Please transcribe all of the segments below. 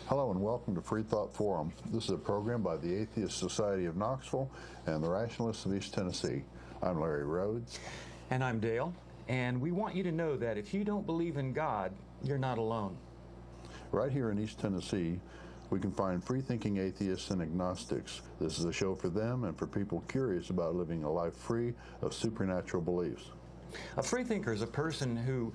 Hello and welcome to Freethought Forum. This is a program by the Atheist Society of Knoxville and the Rationalists of East Tennessee. I'm Larry Rhodes. And I'm Dale. And we want you to know that if you don't believe in God, you're not alone. Right here in East Tennessee, we can find free-thinking atheists and agnostics. This is a show for them and for people curious about living a life free of supernatural beliefs. A freethinker is a person who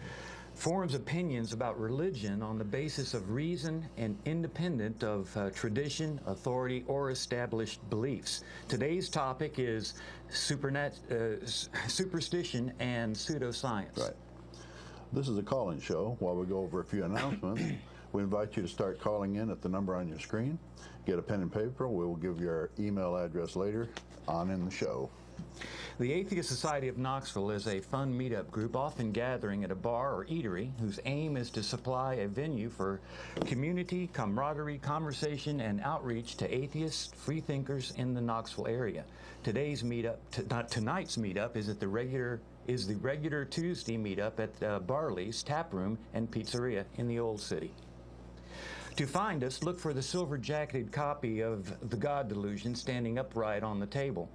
forms opinions about religion on the basis of reason and independent of tradition, authority, or established beliefs. Today's topic is superstition and pseudoscience. Right. This is a call-in show. While we go over a few announcements, we invite you to start calling in at the number on your screen. Get a pen and paper. We will give you our email address later on in the show. The Atheist Society of Knoxville is a fun meetup group, often gathering at a bar or eatery, whose aim is to supply a venue for community, camaraderie, conversation, and outreach to atheists, freethinkers in the Knoxville area. Tonight's meetup is the regular Tuesday meetup at Barley's Tap Room and Pizzeria in the Old City. To find us, look for the silver-jacketed copy of The God Delusion standing upright on the table.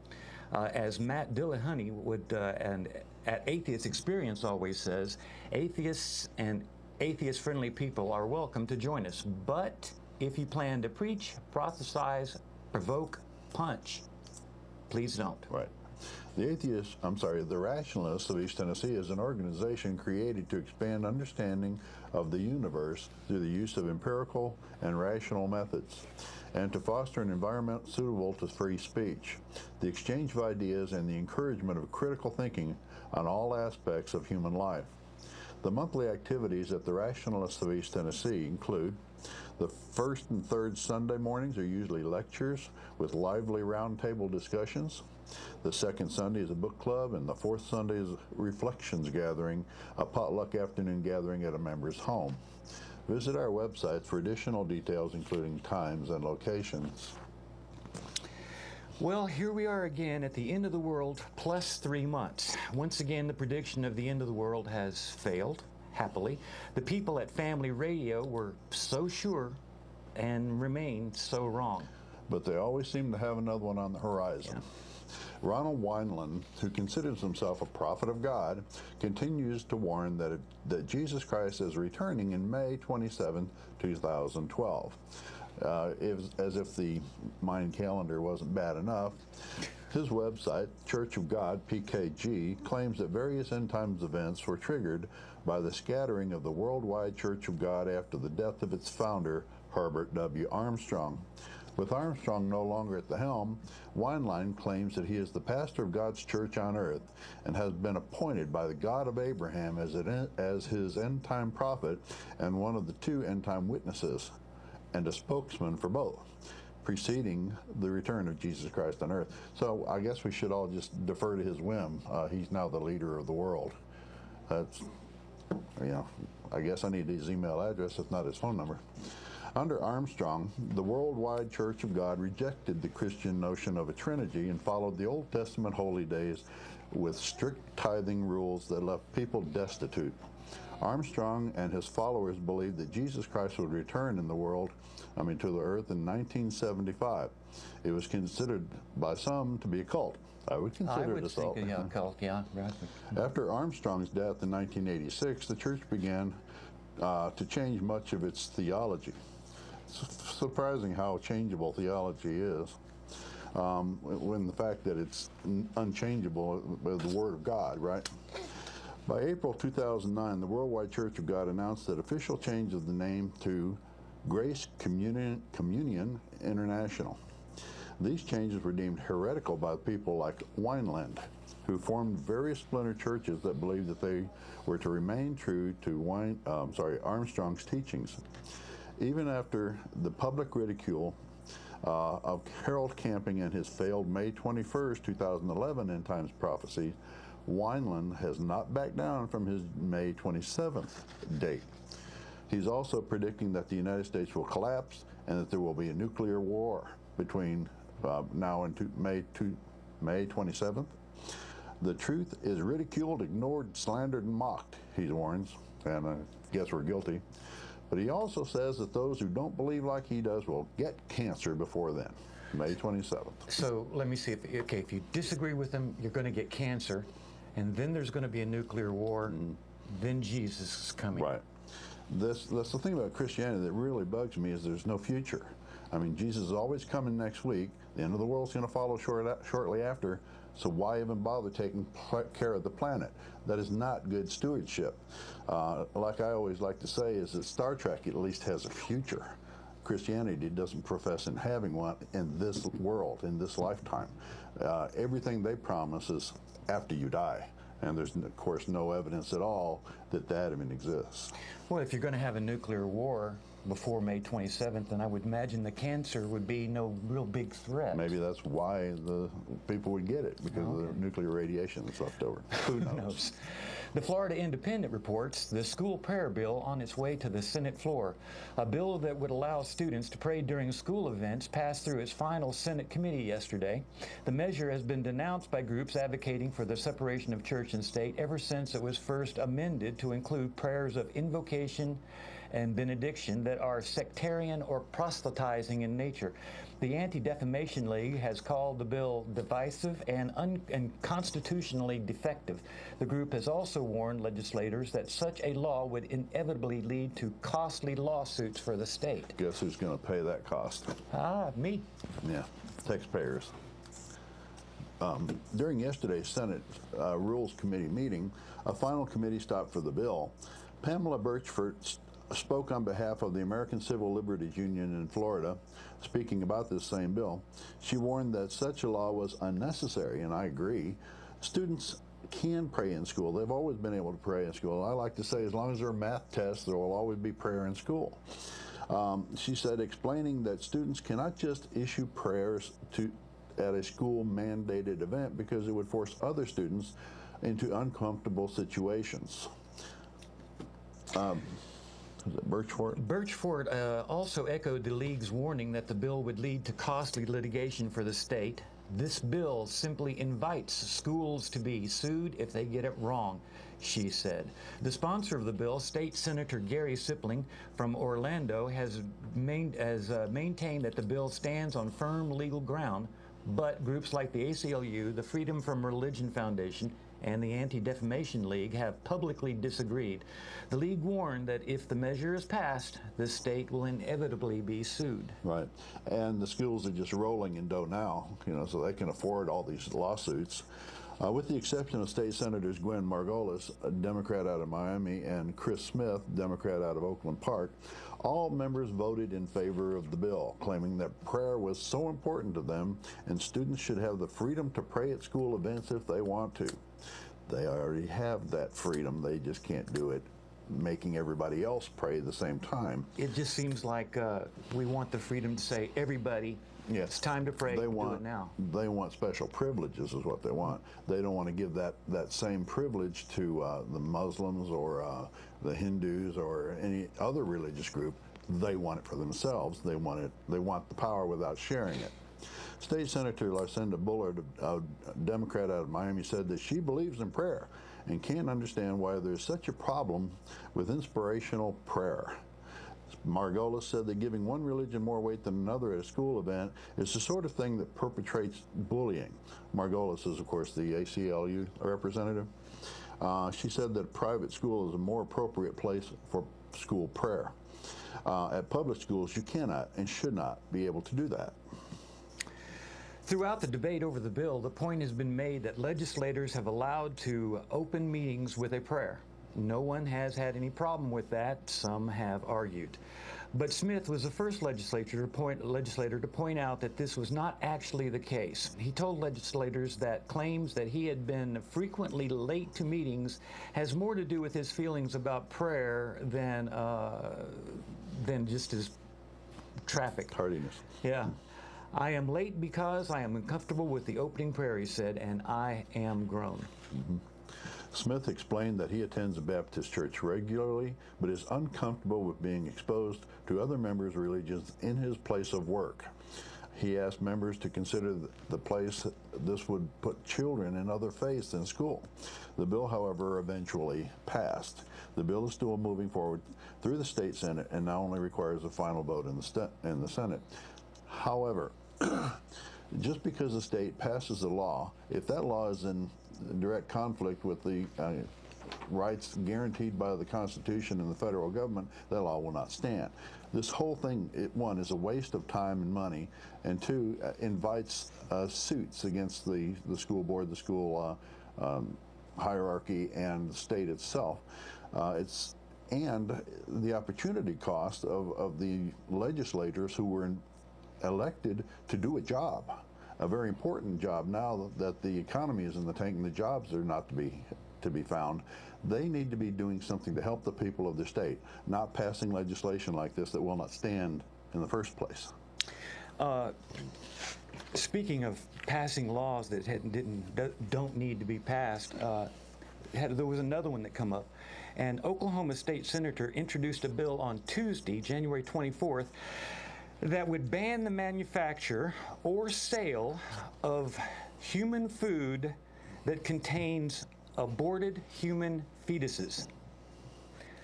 As Matt Dillahunty and at Atheist Experience always says, atheists and atheist-friendly people are welcome to join us. But if you plan to preach, prophesize, provoke, punch, please don't. Right. The Rationalists of East Tennessee is an organization created to expand understanding of the universe through the use of empirical and rational methods, and to foster an environment suitable to free speech, the exchange of ideas, and the encouragement of critical thinking on all aspects of human life. The monthly activities at the Rationalists of East Tennessee include: the first and third Sunday mornings are usually lectures with lively roundtable discussions. The second Sunday is a book club, and the fourth Sunday is a reflections gathering, a potluck afternoon gathering at a member's home. Visit our website for additional details, including times and locations. Well, here we are again at the end of the world plus 3 months. Once again, the prediction of the end of the world has failed, happily. The people at Family Radio were so sure and remain so wrong. But they always seem to have another one on the horizon. Yeah. Ronald Wineland, who considers himself a prophet of God, continues to warn that Jesus Christ is returning in May 27, 2012. As if the Mayan calendar wasn't bad enough, his website, Church of God, PKG, claims that various end times events were triggered by the scattering of the worldwide Church of God after the death of its founder, Herbert W. Armstrong. With Armstrong no longer at the helm, Wineland claims that he is the pastor of God's church on earth and has been appointed by the God of Abraham as his end-time prophet and one of the two end-time witnesses, and a spokesman for both, preceding the return of Jesus Christ on earth. So I guess we should all just defer to his whim. He's now the leader of the world. That's, I guess I need his email address, if not his phone number. Under Armstrong, the worldwide Church of God rejected the Christian notion of a Trinity and followed the Old Testament holy days with strict tithing rules that left people destitute. Armstrong and his followers believed that Jesus Christ would return to the earth in 1975. It was considered by some to be a cult. I would consider it a cult. A cult, yeah. Right. After Armstrong's death in 1986, the church began to change much of its theology. It's surprising how changeable theology is, when the fact that it's unchangeable by the Word of God, right? By April 2009, the Worldwide Church of God announced that official change of the name to Grace Communion International. These changes were deemed heretical by people like Wineland, who formed various splinter churches that believed that they were to remain true to Armstrong's teachings. Even after the public ridicule of Harold Camping and his failed May 21st, 2011 end times prophecy, Wineland has not backed down from his May 27th date. He's also predicting that the United States will collapse and that there will be a nuclear war between now and May 27th. The truth is ridiculed, ignored, slandered, and mocked, he warns, and I guess we're guilty. But he also says that those who don't believe like he does will get cancer before then, May 27th. So let me see, if you disagree with him, you're going to get cancer, and then there's going to be a nuclear war, then Jesus is coming. Right. That's the thing about Christianity that really bugs me, is there's no future. I mean, Jesus is always coming next week. The end of the world's going to follow shortly after. So why even bother taking care of the planet? That is not good stewardship. Like I always like to say, is that Star Trek at least has a future. Christianity doesn't profess in having one in this world, in this lifetime. Everything they promise is after you die. And there's, of course, no evidence at all that that even exists. Well, if you're going to have a nuclear war before May 27th, then I would imagine the cancer would be no real big threat. Maybe that's why the people would get it, because of the nuclear radiation that's left over. Who knows? The Florida Independent reports the school prayer bill on its way to the Senate floor. A bill that would allow students to pray during school events passed through its final Senate committee yesterday. The measure has been denounced by groups advocating for the separation of church and state ever since it was first amended to include prayers of invocation and benediction that are sectarian or proselytizing in nature. The Anti-Defamation League has called the bill divisive and unconstitutionally defective. The group has also warned legislators that such a law would inevitably lead to costly lawsuits for the state. Guess who's going to pay that cost? Me. Yeah, taxpayers. During yesterday's Senate Rules Committee meeting, a final committee stop for the bill. Pamela Birchford spoke on behalf of the American Civil Liberties Union in Florida, speaking about this same bill. She warned that such a law was unnecessary, and I agree. Students can pray in school. They've always been able to pray in school. I like to say, as long as there are math tests, there will always be prayer in school. She said, explaining that students cannot just issue prayers at a school mandated event because it would force other students into uncomfortable situations. Was it Birchford? Birchford also echoed the League's warning that the bill would lead to costly litigation for the state. This bill simply invites schools to be sued if they get it wrong, she said. The sponsor of the bill, State Senator Gary Sipling from Orlando, has maintained that the bill stands on firm legal ground, but groups like the ACLU, the Freedom from Religion Foundation, and the Anti-Defamation League have publicly disagreed. The League warned that if the measure is passed, the state will inevitably be sued. Right, and the schools are just rolling in dough now, so they can afford all these lawsuits. With the exception of State Senators Gwen Margolis, a Democrat out of Miami, and Chris Smith, Democrat out of Oakland Park, all members voted in favor of the bill, claiming that prayer was so important to them and students should have the freedom to pray at school events if they want to. They already have that freedom. They just can't do it making everybody else pray at the same time. It just seems like we want the freedom to say, everybody, yes, it's time to pray, do it now. They want special privileges is what they want. They don't want to give that same privilege to the Muslims or the Hindus or any other religious group. They want it for themselves. They want the power without sharing it. State Senator Lucinda Bullard, a Democrat out of Miami, said that she believes in prayer and can't understand why there's such a problem with inspirational prayer. Margolis said that giving one religion more weight than another at a school event is the sort of thing that perpetrates bullying. Margolis is, of course, the ACLU representative. She said that a private school is a more appropriate place for school prayer. At public schools, you cannot and should not be able to do that. Throughout the debate over the bill, the point has been made that legislators have allowed to open meetings with a prayer. No one has had any problem with that. Some have argued. But Smith was the first legislator to point out that this was not actually the case. He told legislators that claims that he had been frequently late to meetings has more to do with his feelings about prayer than just his traffic. Tardiness. Yeah. I am late because I am uncomfortable with the opening prayer, he said, and I am grown. Mm-hmm. Smith explained that he attends a Baptist church regularly, but is uncomfortable with being exposed to other members' religions in his place of work. He asked members to consider the place this would put children in other faiths in school. The bill, however, eventually passed. The bill is still moving forward through the state Senate and now only requires a final vote in the Senate. However, just because the state passes a law, if that law is in direct conflict with the rights guaranteed by the Constitution and the federal government, that law will not stand. This whole thing, one, is a waste of time and money, and two, invites suits against the school board, the school hierarchy, and the state itself. And the opportunity cost of the legislators who were elected to do a job, a very important job. Now that the economy is in the tank and the jobs are not to be found, they need to be doing something to help the people of the state, not passing legislation like this that will not stand in the first place. Speaking of passing laws that don't need to be passed, there was another one that come up. And Oklahoma State Senator introduced a bill on Tuesday, January 24th, that would ban the manufacture or sale of human food that contains aborted human fetuses.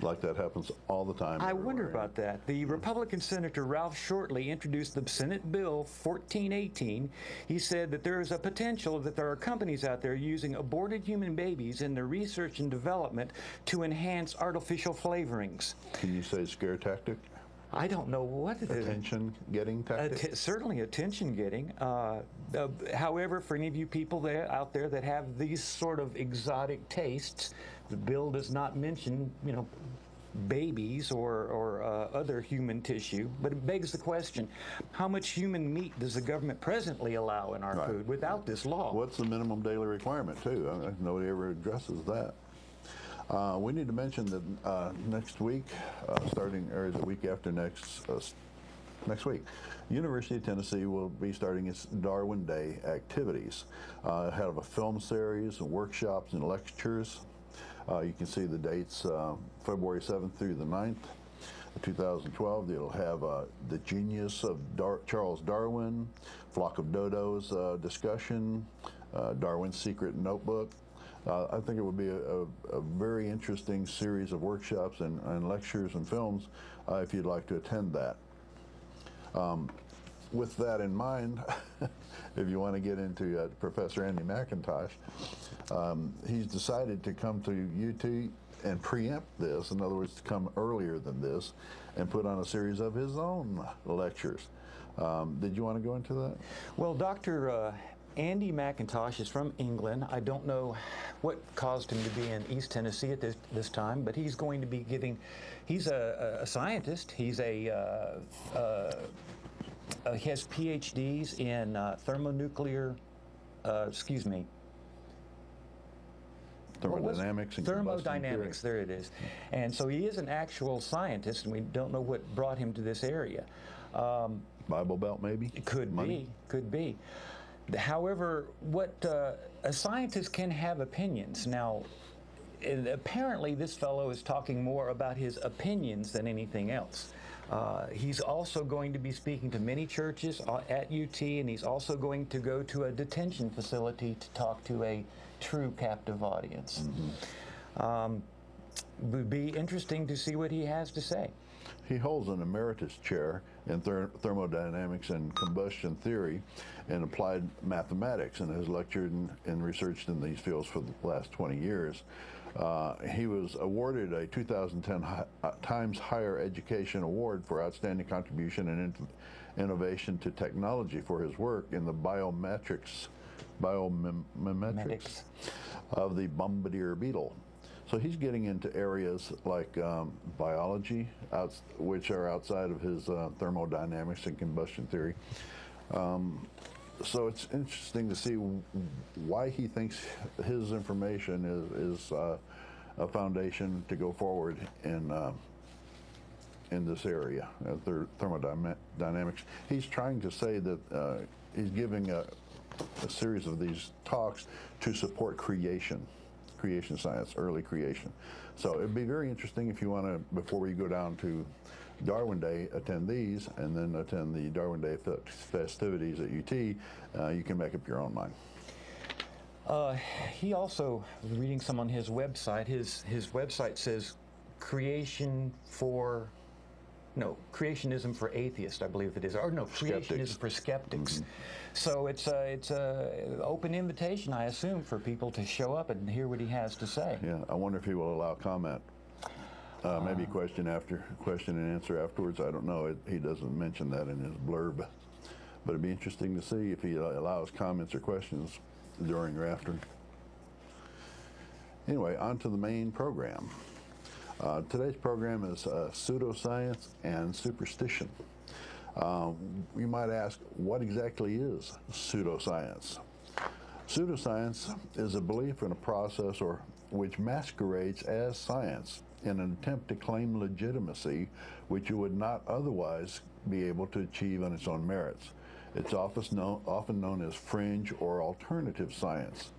Like that happens all the time. I wonder about that. The Republican Senator Ralph Shortley introduced the Senate Bill 1418. He said that there is a potential that there are companies out there using aborted human babies in their research and development to enhance artificial flavorings. Can you say scare tactic? I don't know what it is. Attention-getting tactic? Certainly attention-getting. However, for any of you people out there that have these sort of exotic tastes, the bill does not mention, babies or other human tissue, but it begs the question, how much human meat does the government presently allow in our food without this law? What's the minimum daily requirement, too? Nobody ever addresses that. We need to mention that next week, or the week after next week, University of Tennessee will be starting its Darwin Day activities. Have a film series and workshops and lectures. You can see the dates, February 7th through the 9th, 2012. It'll have The Genius of Charles Darwin, Flock of Dodos discussion, Darwin's Secret Notebook. I think it would be a very interesting series of workshops and lectures and films if you'd like to attend that. With that in mind, if you want to get into Professor Andy McIntosh, he's decided to come to UT and preempt this, in other words, to come earlier than this, and put on a series of his own lectures. Did you want to go into that? Well, Dr. Andy McIntosh is from England. I don't know what caused him to be in East Tennessee at this time, but he's going to be giving, he's a scientist. He's he has PhDs in thermonuclear, Thermodynamics and thermodynamics, there it is. And so he is an actual scientist, and we don't know what brought him to this area. Bible Belt, maybe? Could be. However, a scientist can have opinions. Now, apparently this fellow is talking more about his opinions than anything else. He's also going to be speaking to many churches at UT, and he's also going to go to a detention facility to talk to a true captive audience. Would be interesting to see what he has to say. He holds an emeritus chair in thermodynamics and combustion theory and applied mathematics, and has lectured and researched in these fields for the last 20 years. He was awarded a 2010 Times Higher Education Award for outstanding contribution and innovation to technology for his work in the biomimetics of the bombardier beetle. So he's getting into areas like biology, which are outside of his thermodynamics and combustion theory. So it's interesting to see why he thinks his information is a foundation to go forward in this area, thermodynamics. He's trying to say that he's giving a series of these talks to support creation science, early creation. So it'd be very interesting if you want to, before we go down to Darwin Day, attend these, and then attend the Darwin Day festivities at UT. You can make up your own mind. He also, reading some on his website, his website says, creationism for atheists, I believe it is, or no, creationism for skeptics. So it's a open invitation, I assume, for people to show up and hear what he has to say. Yeah, I wonder if he will allow comment. Maybe question and answer afterwards. I don't know. He doesn't mention that in his blurb, but it'd be interesting to see if he allows comments or questions during or after. Anyway, on to the main program. Today's program is pseudoscience and superstition. You might ask, what exactly is pseudoscience? Pseudoscience is a belief in a process which masquerades as science in an attempt to claim legitimacy which you would not otherwise be able to achieve on its own merits. It's often known as fringe or alternative science.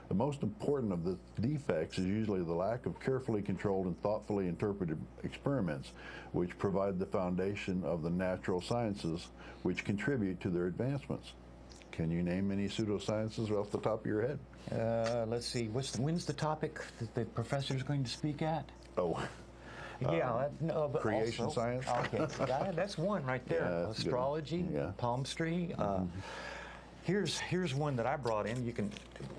The most important of the defects is usually the lack of carefully controlled and thoughtfully interpreted experiments, which provide the foundation of the natural sciences, which contribute to their advancements. Can you name any pseudosciences off the top of your head? Let's see. When's the topic that the professor is going to speak at? Oh. Yeah, no, but creation also, science. Okay, that's one right there. Yeah, astrology, yeah. palmistry. Here's one that I brought in.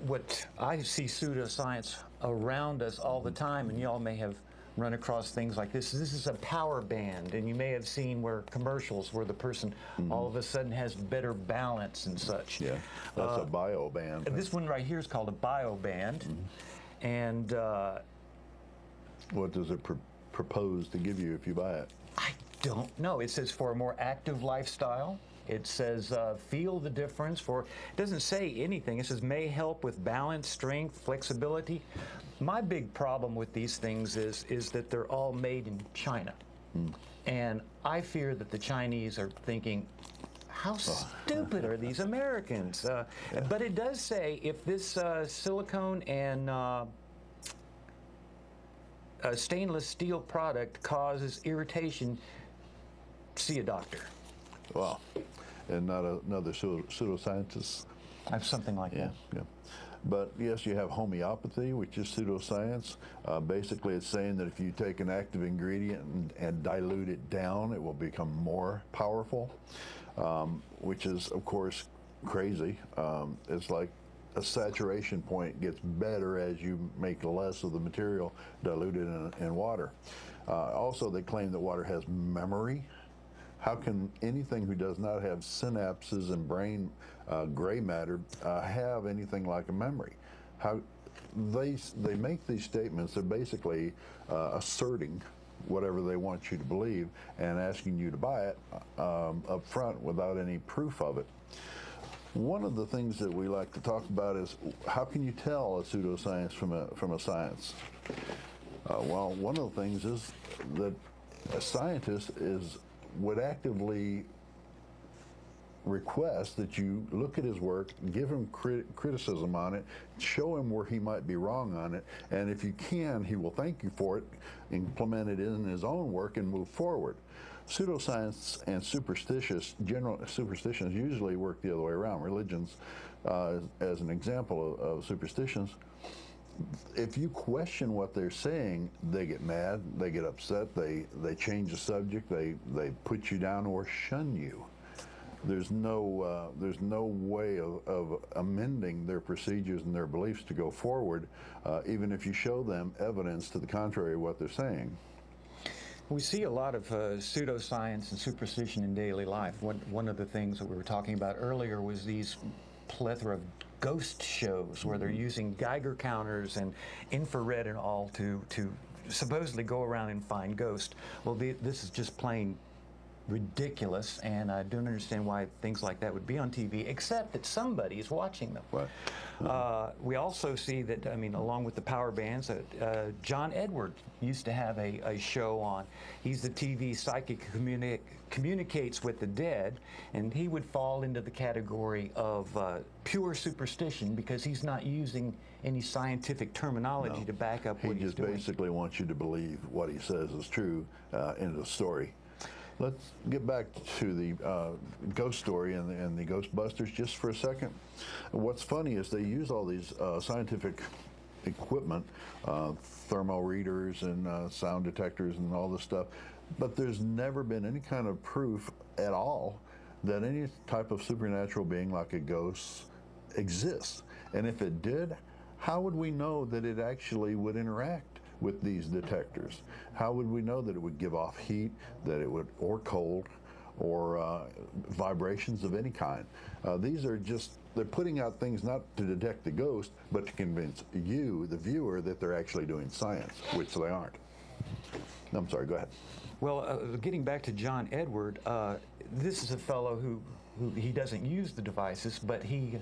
What I see pseudoscience around us all the time, and y'all may have run across things like this. This is a power band, and you may have seen commercials where the person all of a sudden has better balance and such. Yeah, that's a bio band. This one right here is called a bio band, and what does it propose to give you if you buy it? I don't know. It says for a more active lifestyle. It says feel the difference. It doesn't say anything. It says may help with balance, strength, flexibility. My big problem with these things is that they're all made in China. And I fear that the Chinese are thinking, how stupid are these Americans? But it does say if this silicone and stainless steel product causes irritation, see a doctor. Wow. And not another pseudoscientist. I have something like that. Yeah. But yes, you have homeopathy, which is pseudoscience. Basically, it's saying that if you take an active ingredient and dilute it down, it will become more powerful, which is, of course, crazy. It's like a saturation point gets better as you make less of the material diluted in water. Also, they claim that water has memory. How can anything who does not have synapses and brain gray matter have anything like a memory? How they make these statements. They're basically asserting whatever they want you to believe and asking you to buy it up front without any proof of it. One of the things that we like to talk about is how can you tell a pseudoscience from a science? Well, one of the things is that a scientist would actively request that you look at his work, give him criticism on it, show him where he might be wrong on it, and if you can, he will thank you for it, implement it in his own work, and move forward. Pseudoscience and general superstitions usually work the other way around. Religions, as an example of superstitions, if you question what they're saying, they get mad, they get upset, they change the subject, they put you down or shun you. There's no way of amending their procedures and their beliefs to go forward, even if you show them evidence to the contrary of what they're saying. We see a lot of pseudoscience and superstition in daily life. One of the things that we were talking about earlier was these plethora of ghost shows where they're using Geiger counters and infrared and all to supposedly go around and find ghosts. Well, this is just plain ridiculous, and I don't understand why things like that would be on TV, except that somebody is watching them. Right. We also see that, along with the power bands, John Edward used to have a show on. He's the TV psychic who communicates with the dead, and he would fall into the category of pure superstition because he's not using any scientific terminology to back up what he's doing. He just basically wants you to believe what he says is true in the story. Let's get back to the ghost story and the Ghostbusters just for a second. What's funny is they use all these scientific equipment, thermal readers and sound detectors and all this stuff, but there's never been any kind of proof at all that any type of supernatural being like a ghost exists. And if it did, how would we know that it actually would interact with these detectors? How would we know that it would give off heat, that it would, or cold, or vibrations of any kind? These are just, they're putting out things not to detect the ghost, but to convince you, the viewer, that they're actually doing science, which they aren't. I'm sorry, go ahead. Well, getting back to John Edward, this is a fellow who he doesn't use the devices, but he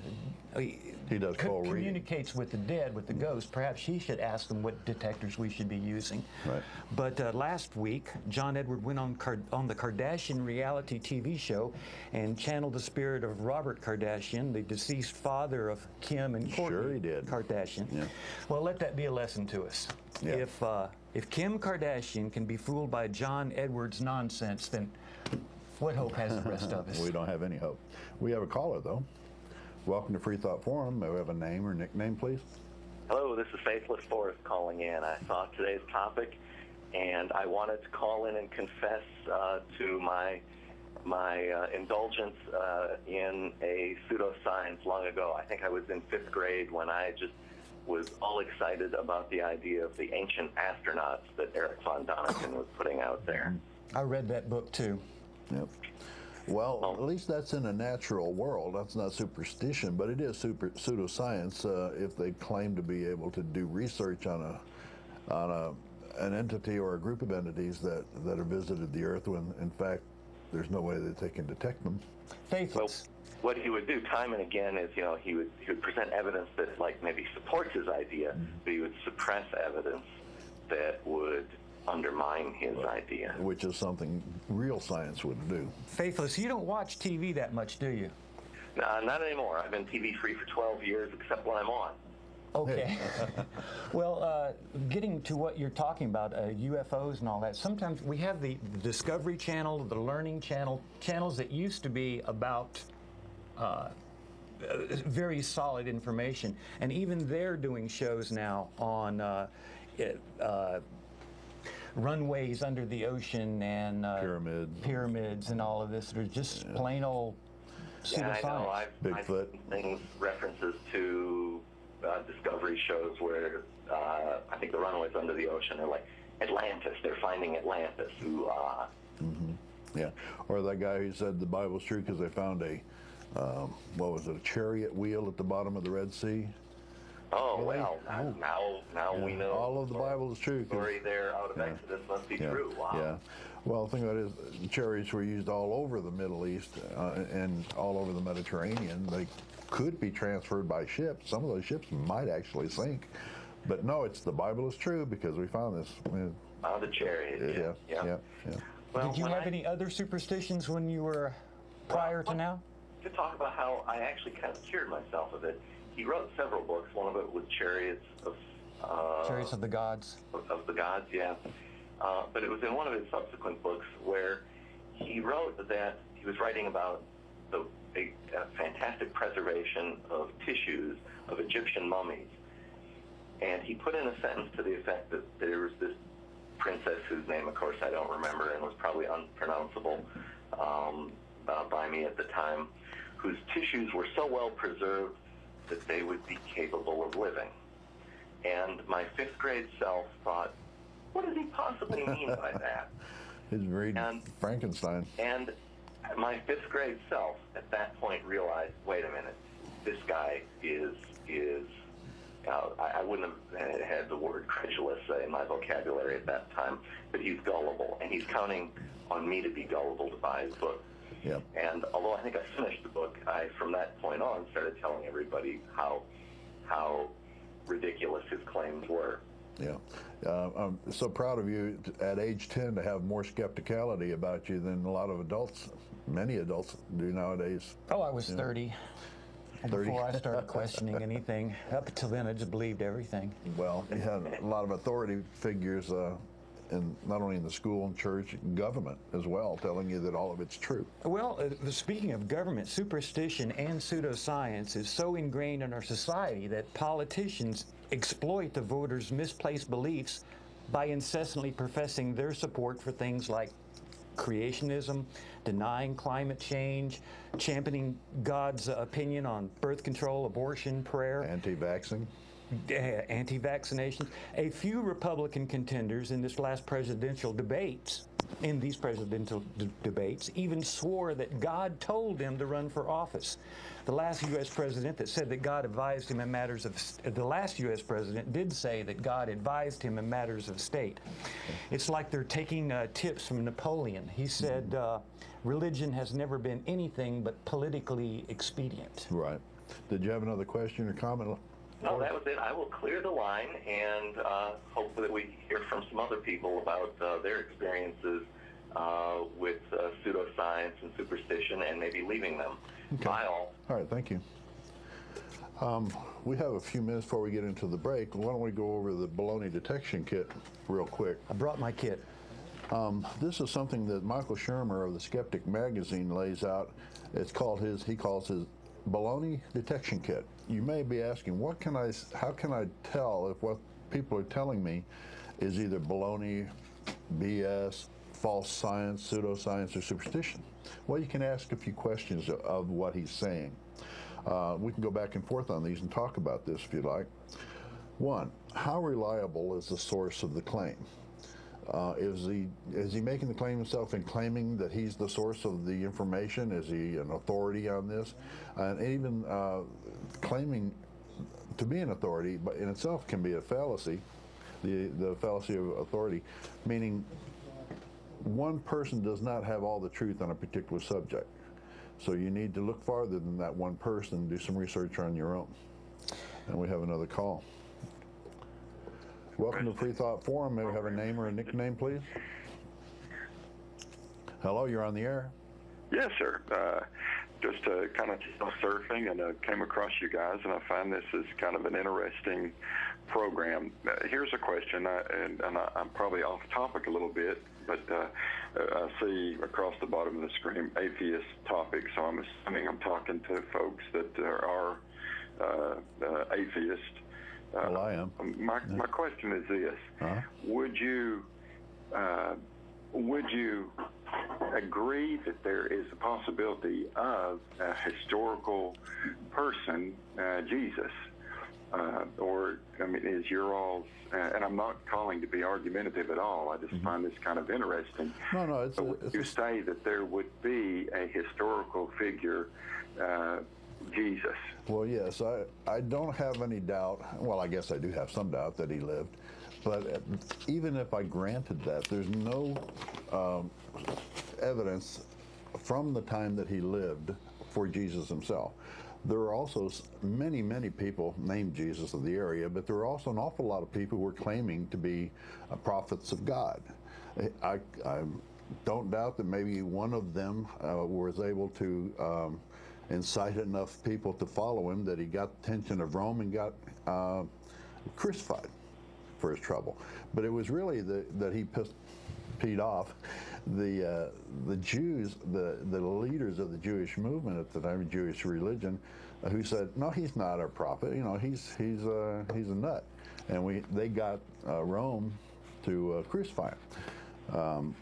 does communicates with the dead, with the ghost. Perhaps he should ask them what detectors we should be using. Right. But last week, John Edward went on the Kardashian reality TV show and channeled the spirit of Robert Kardashian, the deceased father of Kim and Kourtney Sure he did. Kardashian. Yeah. Well, let that be a lesson to us. Yeah. If Kim Kardashian can be fooled by John Edward's nonsense, then what hope has the rest of us? We don't have any hope. We have a caller, though. Welcome to Freethought Forum. May we have a name or nickname, please? Hello, this is Faithless Forrest calling in. I saw today's topic, and I wanted to call in and confess to my indulgence in a pseudoscience long ago. I think I was in 5th grade when I just was all excited about the idea of the ancient astronauts that Eric von Däniken was putting out there. I read that book, too. Yep. Well, at least that's in a natural world. That's not superstition, but it is pseudoscience if they claim to be able to do research on an entity or a group of entities that have visited the Earth when, in fact, there's no way that they can detect them. Faithless. What he would do time and again is, he would present evidence that, like, maybe supports his idea, but he would suppress evidence that would undermine his idea. Which is something real science wouldn't do. Faithless, you don't watch TV that much, do you? Not anymore. I've been TV free for 12 years, except when I'm on. Okay. Well, getting to what you're talking about, UFOs and all that, sometimes we have the Discovery Channel, the Learning Channel, channels that used to be about very solid information, and even they're doing shows now on runways under the ocean and pyramids and all of this. They're just plain old pseudoscience. Yeah, I know. I've Bigfoot. seen things, references to Discovery shows where I think the runways under the ocean are like Atlantis. They're finding Atlantis. Yeah. Or that guy who said the Bible's true because they found a, a chariot wheel at the bottom of the Red Sea. Oh, well, now we know. All of the Bible is true. The story there out of Exodus must be true. Wow. Yeah. Well, the thing about it is, chariots were used all over the Middle East and all over the Mediterranean. They could be transferred by ships. Some of those ships might actually sink. But no, it's the Bible is true because we found this. Found a chariot. Yeah. Well, did you have any other superstitions when you were prior to now? To talk about how I actually kind of cured myself of it. He wrote several books. One of it was Chariots of the Gods. Of the Gods, yeah. But it was in one of his subsequent books where he wrote that he was writing about a fantastic preservation of tissues of Egyptian mummies. And he put in a sentence to the effect that there was this princess whose name, of course, I don't remember and was probably unpronounceable by me at the time, whose tissues were so well preserved that they would be capable of living. And my 5th grade self thought, what does he possibly mean by that? He's reading Frankenstein. And my 5th grade self at that point realized, wait a minute, this guy is I wouldn't have had the word credulous in my vocabulary at that time, but he's gullible, and he's counting on me to be gullible to buy his book. Yep. And although I think I finished the book, I, from that point on, started telling everybody how ridiculous his claims were. Yeah. I'm so proud of you at age 10 to have more skepticality about you than a lot of adults, many adults do nowadays. Oh, I was 30. Before I started questioning anything. Up until then, I just believed everything. Well, you had a lot of authority figures not only in the school and church, government as well, telling you that all of it's true. Well, speaking of government, superstition and pseudoscience is so ingrained in our society that politicians exploit the voters' misplaced beliefs by incessantly professing their support for things like creationism, denying climate change, championing God's opinion on birth control, abortion, prayer. Anti-vaxxing. Anti-vaccination. A few Republican contenders in these presidential debates even swore that God told them to run for office. The last U.S. president that said that God advised him in matters of, the last U.S. president did say that God advised him in matters of state. It's like they're taking tips from Napoleon. He said, religion has never been anything but politically expedient. Right. Did you have another question or comment? No, that was it. I will clear the line and hope that we hear from some other people about their experiences with pseudoscience and superstition and maybe leaving them. Okay. Bye all. All right, thank you. We have a few minutes before we get into the break. Why don't we go over the baloney detection kit real quick? I brought my kit. This is something that Michael Shermer of the Skeptic magazine lays out. It's called he calls his baloney detection kit. You may be asking, how can I tell if what people are telling me is either baloney, BS, false science, pseudoscience, or superstition? Well, you can ask a few questions of what he's saying. We can go back and forth on these and talk about this if you like. One, how reliable is the source of the claim? Is he making the claim himself and claiming that he's the source of the information? Is he an authority on this? And even claiming to be an authority, but in itself can be a fallacy, the fallacy of authority, meaning one person does not have all the truth on a particular subject. So you need to look farther than that one person and do some research on your own. And we have another call. Welcome to Freethought Forum. May we have a name or a nickname, please? Hello, you're on the air. Yes, sir. Just kind of surfing and came across you guys, and I find this is kind of an interesting program. Here's a question, and I'm probably off topic a little bit, but I see across the bottom of the screen atheist topic, so I'm assuming I'm talking to folks that are atheist. Well, I am. My question is this: Would you agree that there is a possibility of a historical person, Jesus, or I mean, is your all's? And I'm not calling to be argumentative at all. I just find this kind of interesting. No, would you say that there would be a historical figure? Jesus. Well, yes, I don't have any doubt. Well, I guess I do have some doubt that he lived. But even if I granted that, there's no evidence from the time that he lived for Jesus himself. There are also many, many people named Jesus of the area, but there are also an awful lot of people who are claiming to be prophets of God. I don't doubt that maybe one of them was able to incite enough people to follow him that he got the attention of Rome and got crucified for his trouble. But it was really that he peed off the Jews, the leaders of the Jewish movement at the time, Jewish religion, who said, no, he's not our prophet. You know, he's a nut, and they got Rome to crucify him.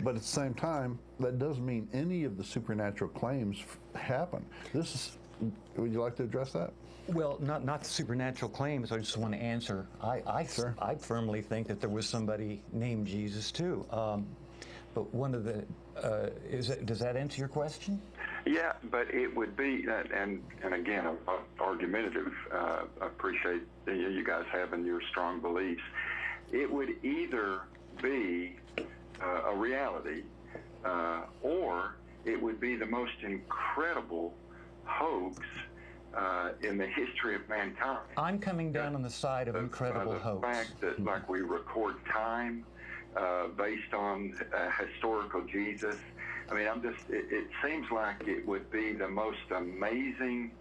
But at the same time, that doesn't mean any of the supernatural claims happen. Would you like to address that? Well, not the supernatural claims. I just want to answer. Sure. I firmly think that there was somebody named Jesus too. But one of the does that answer your question? Yeah, but it would be, and again, I'm not argumentative. I appreciate you guys having your strong beliefs. It would either be a reality, or it would be the most incredible hoax in the history of mankind. I'm coming down on the side of incredible hoax. The fact that, like, we record time based on historical Jesus. I mean, it seems like it would be the most amazing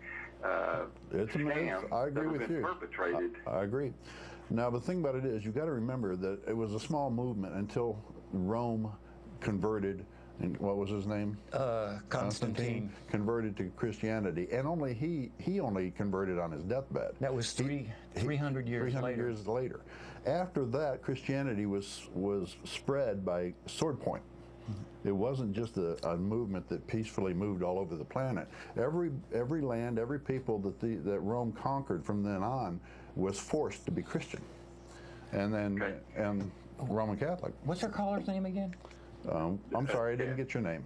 it's amazing. I agree with you. Perpetrated. I agree. Now, the thing about it is, you've got to remember that it was a small movement until Rome converted, and what was his name? Constantine. Converted to Christianity, and only he only converted on his deathbed. That was 300 years 300 later. years later. After that, Christianity was spread by sword point. It wasn't just a movement that peacefully moved all over the planet. Every land, every people that Rome conquered from then on was forced to be Christian, and then and Roman Catholic. What's our caller's name again? I'm sorry, I didn't get your name.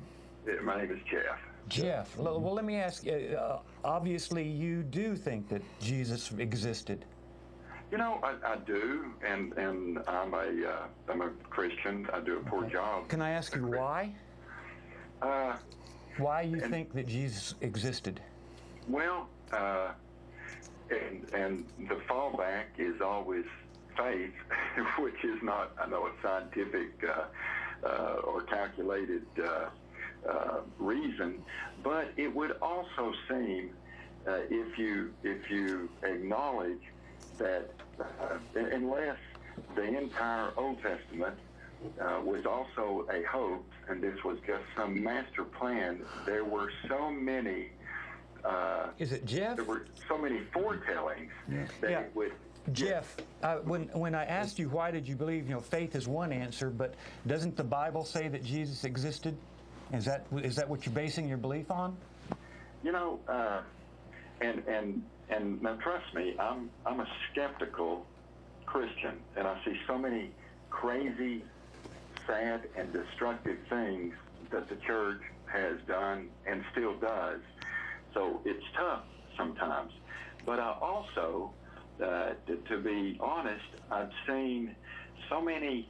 My name is Jeff. Jeff. Well, let me ask you, obviously you do think that Jesus existed. You know, I do, and I'm a Christian. I do a poor job. Can I ask you why? Why you think that Jesus existed? Well, and the fallback is always faith, which is not, I know, a scientific or calculated reason, but it would also seem, if you acknowledge that unless the entire Old Testament was also a hoax, and this was just some master plan, there were so many. Is it Jeff? There were so many foretellings that it would. Jeff, when I asked you why did you believe, faith is one answer, but doesn't the Bible say that Jesus existed? Is that what you're basing your belief on? And now trust me, I'm a skeptical Christian, and I see so many crazy, sad, and destructive things that the church has done and still does. So it's tough sometimes. But I also, to be honest, I've seen so many,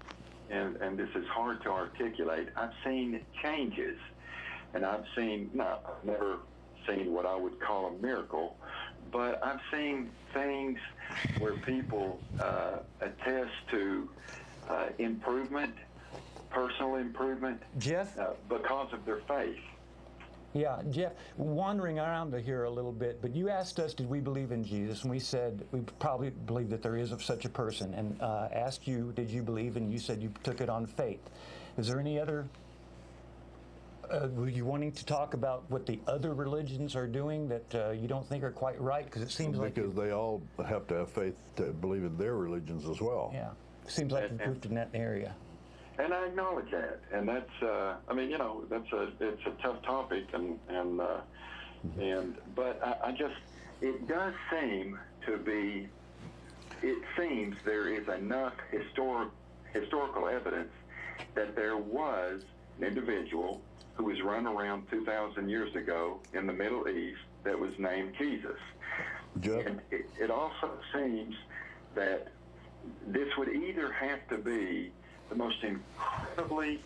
and this is hard to articulate, I've seen changes. And I've never seen what I would call a miracle, but I've seen things where people attest to improvement, personal improvement, Jeff, because of their faith. Yeah, Jeff, wandering around here a little bit, but you asked us, did we believe in Jesus? And we said we probably believe that there is such a person. And asked you, did you believe? And you said you took it on faith. Is there any other? Were you wanting to talk about what the other religions are doing that you don't think are quite right? Because it seems like they all have to have faith to believe in their religions as well. Yeah, seems like you've moved in that area. And I acknowledge that, and that's it's a tough topic, but I just, it does seem to be, it seems there is enough historical evidence that there was an individual who was run around 2,000 years ago in the Middle East that was named Jesus. Jeff? And it also seems that this would either have to be the most incredibly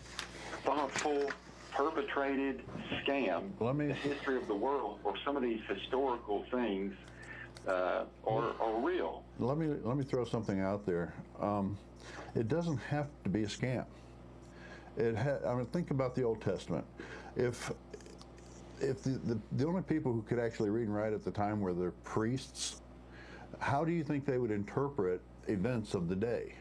thoughtful, perpetrated scam in the history of the world, or some of these historical things are real. Let me throw something out there. It doesn't have to be a scam. Think about the Old Testament. If the only people who could actually read and write at the time were the priests, how do you think they would interpret events of the day?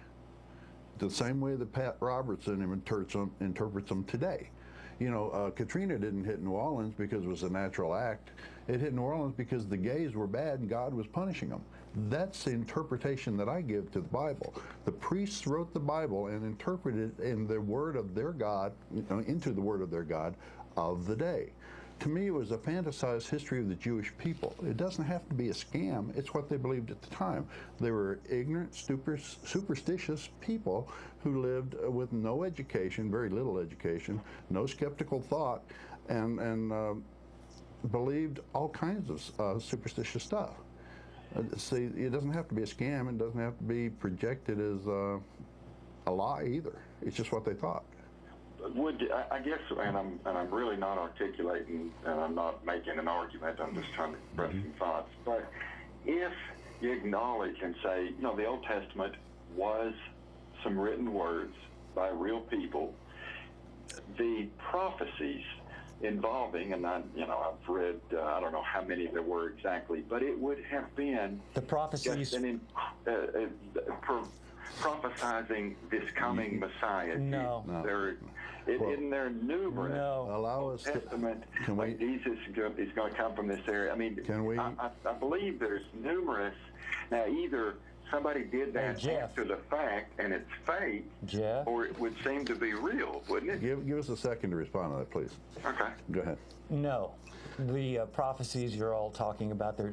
The same way that Pat Robertson interprets them today. Katrina didn't hit New Orleans because it was a natural act. It hit New Orleans because the gays were bad and God was punishing them. That's the interpretation that I give to the Bible. The priests wrote the Bible and interpreted it in the word of their God, into the word of their God of the day. To me, it was a fantasized history of the Jewish people. It doesn't have to be a scam. It's what they believed at the time. They were ignorant, superstitious people who lived with no education, very little education, no skeptical thought, and believed all kinds of superstitious stuff. See, it doesn't have to be a scam. It doesn't have to be projected as a lie either. It's just what they thought. I guess, and I'm really not articulating, and I'm not making an argument. I'm just trying to express some thoughts. But if you acknowledge and say, the Old Testament was some written words by real people, the prophecies involving, and I've read, I don't know how many there were exactly, but it would have been the prophecies. just prophesizing this coming Messiah. No. Isn't there numerous Allow us Testament can we, Jesus is going to come from this area? I mean, can we, I believe there's numerous. Now, either somebody did that after the fact and it's fake, or it would seem to be real, wouldn't it? give us a second to respond to that, please. Okay. Go ahead. No, the prophecies you're all talking about, they're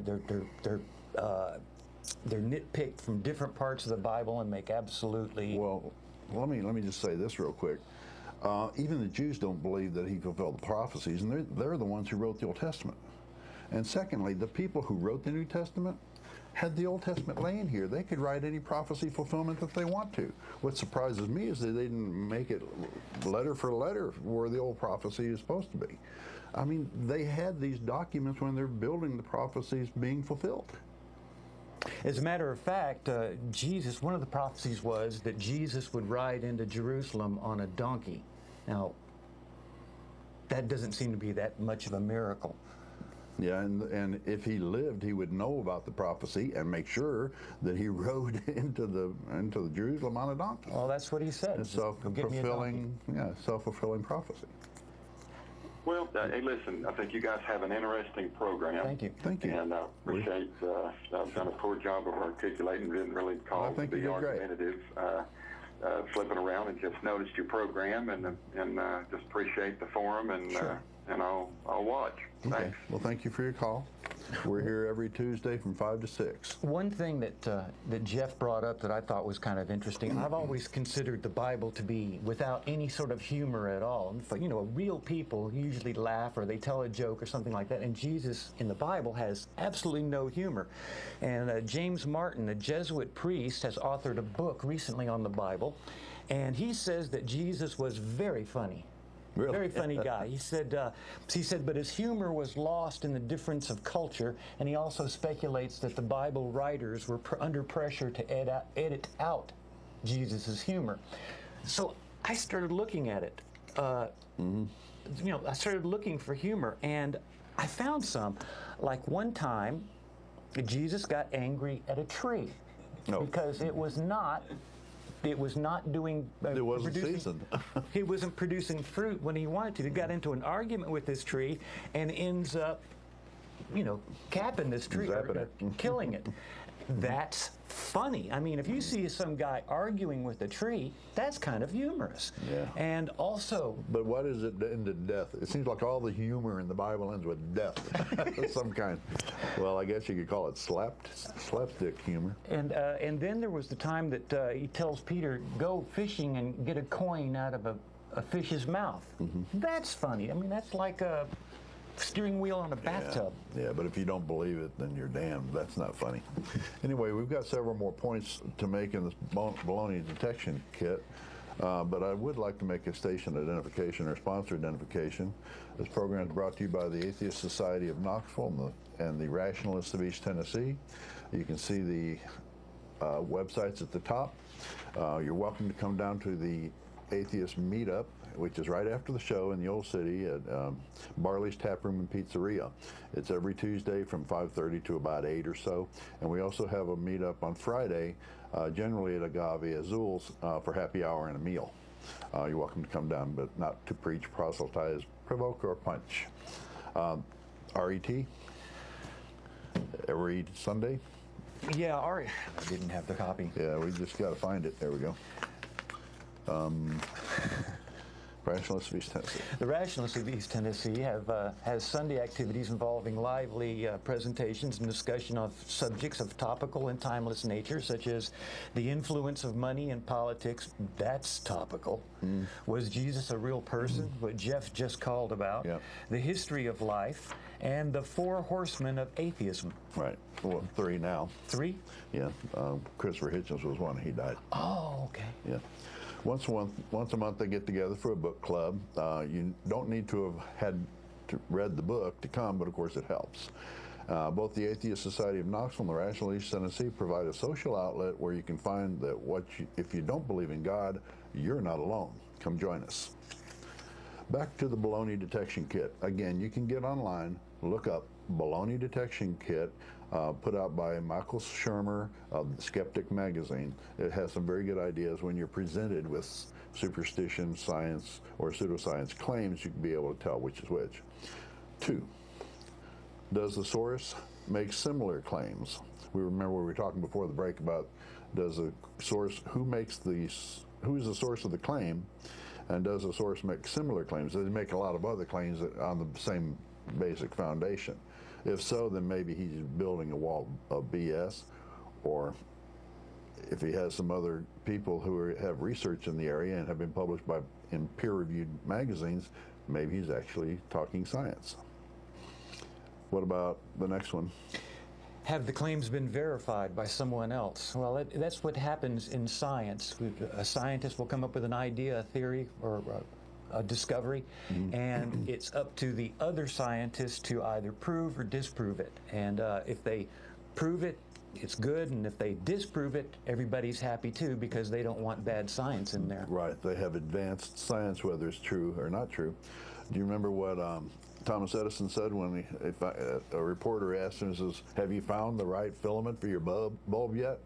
nitpicked from different parts of the Bible and make absolutely. Well, let me just say this real quick. Even the Jews don't believe that he fulfilled the prophecies, and they're the ones who wrote the Old Testament. And secondly, the people who wrote the New Testament had the Old Testament laying here. They could write any prophecy fulfillment that they want to. What surprises me is that they didn't make it letter for letter where the old prophecy is supposed to be. I mean, they had these documents when they're building the prophecies being fulfilled. As a matter of fact, Jesus, one of the prophecies was that Jesus would ride into Jerusalem on a donkey. Now, that doesn't seem to be that much of a miracle. Yeah, and if he lived, he would know about the prophecy and make sure that he rode into the Jerusalem on a donkey. Well, that's what he said. It's self-fulfilling prophecy. Well, hey, listen, I think you guys have an interesting program. Thank you. Thank you. And I appreciate, I've done a poor job of articulating, didn't really call to be argumentative, flipping around, and just noticed your program and just appreciate the forum, and I'll watch. Okay. Thanks. Well, thank you for your call. We're here every Tuesday from 5 to 6. One thing that Jeff brought up that I thought was kind of interesting, I've always considered the Bible to be without any sort of humor at all. Real people usually laugh or they tell a joke or something like that, and Jesus in the Bible has absolutely no humor. And James Martin, a Jesuit priest, has authored a book recently on the Bible, and he says that Jesus was very funny. Really? Very funny guy. He said, but his humor was lost in the difference of culture, and he also speculates that the Bible writers were under pressure to edit out Jesus' humor. So I started looking at it. I started looking for humor, and I found some. Like one time, Jesus got angry at a tree because it was not doing. It wasn't seasoned. He wasn't producing fruit when he wanted to. He got into an argument with this tree and ends up, capping this tree, or killing it. That's funny. I mean, if you see some guy arguing with a tree, that's kind of humorous. Yeah. And also. But what is it end in death? It seems like all the humor in the Bible ends with death of some kind. Well, I guess you could call it slapstick humor. And then there was the time that he tells Peter, go fishing and get a coin out of a fish's mouth. Mm-hmm. That's funny. I mean, that's like a steering wheel on a bathtub. Yeah, but if you don't believe it, then you're damned. That's not funny. Anyway, we've got several more points to make in this baloney detection kit, but I would like to make a station identification or sponsor identification. This program is brought to you by the Atheist Society of Knoxville and the Rationalists of East Tennessee. You can see the websites at the top. You're welcome to come down to the Atheist Meetup, which is right after the show in the Old City at Barley's Tap Room and Pizzeria. It's every Tuesday from 5:30 to about 8 or so. And we also have a meetup on Friday, generally at Agave Azul's for happy hour and a meal. You're welcome to come down, but not to preach, proselytize, provoke, or punch. RET, every Sunday. Yeah, I didn't have the copy. Yeah, we just got to find it. There we go. Rationalists of East Tennessee. The Rationalists of East Tennessee has Sunday activities involving lively presentations and discussion of subjects of topical and timeless nature, such as the influence of money in politics. That's topical. Mm. Was Jesus a real person? What Jeff just called about. Yeah. The history of life, and the 4 horsemen of atheism. Right. Well, 3 now. 3? Yeah. Christopher Hitchens was one. He died. Oh, okay. Yeah. Once a month they get together for a book club. You don't need to have had read the book to come, but of course it helps. Both the Atheist Society of Knoxville and the Rational East Tennessee provide a social outlet where you can find that if you don't believe in God, you're not alone. Come join us. Back to the baloney detection kit. Again, you can get online, look up baloney detection kit, put out by Michael Shermer of Skeptic magazine. It has some very good ideas when you're presented with superstition, science, or pseudoscience claims. You can be able to tell which is which. 2, does the source make similar claims? We remember we were talking before the break about does the source, who is the source of the claim, and does the source make similar claims? Does he make a lot of other claims on the same basic foundation? If so, then maybe he's building a wall of BS, or if he has some other people who have research in the area and have been published in peer-reviewed magazines, maybe he's actually talking science. What about the next one? Have the claims been verified by someone else? Well, that's what happens in science. A scientist will come up with an idea, a theory, or a discovery, and it's up to the other scientists to either prove or disprove it. And if they prove it, it's good, and if they disprove it, everybody's happy too, because they don't want bad science in there. Right. They have advanced science, whether it's true or not true. Do you remember what Thomas Edison said when a reporter asked him, says, "Have you found the right filament for your bulb yet?"